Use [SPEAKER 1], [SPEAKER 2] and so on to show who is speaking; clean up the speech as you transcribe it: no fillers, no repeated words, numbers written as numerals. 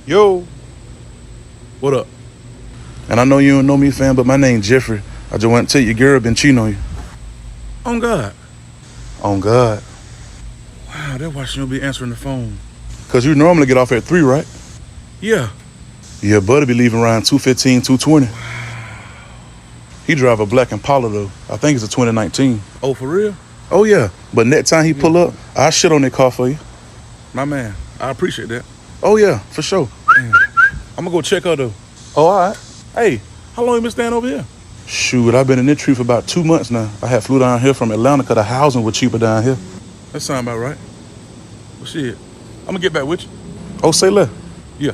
[SPEAKER 1] Yo,
[SPEAKER 2] What up?
[SPEAKER 1] and I know you don't know me, fam, but my name Jeffrey. I just want to tell your girl been cheating on you.
[SPEAKER 2] On God.
[SPEAKER 1] On God.
[SPEAKER 2] Wow, that's why she don't be answering the phone.
[SPEAKER 1] Cause you normally get off at 3, right?
[SPEAKER 2] Yeah.
[SPEAKER 1] Yeah, buddy be leaving around 2:15, 2:20. He drive a black Impala though. I think it's a 2019.
[SPEAKER 2] Oh, for real?
[SPEAKER 1] Oh yeah, but next time he pull up, I shit on that car for you.
[SPEAKER 2] My man, I appreciate that.
[SPEAKER 1] Oh yeah, for sure.
[SPEAKER 2] I'm gonna go check her though.
[SPEAKER 1] Oh, all right.
[SPEAKER 2] Hey, how long you been staying over here?
[SPEAKER 1] Shoot, I've been in this tree for about 2 months now. I had flew down here from Atlanta because the housing was cheaper down here.
[SPEAKER 2] That sound about right. Well, shit. I'm gonna get back with you.
[SPEAKER 1] Oh, say less.
[SPEAKER 2] Yeah.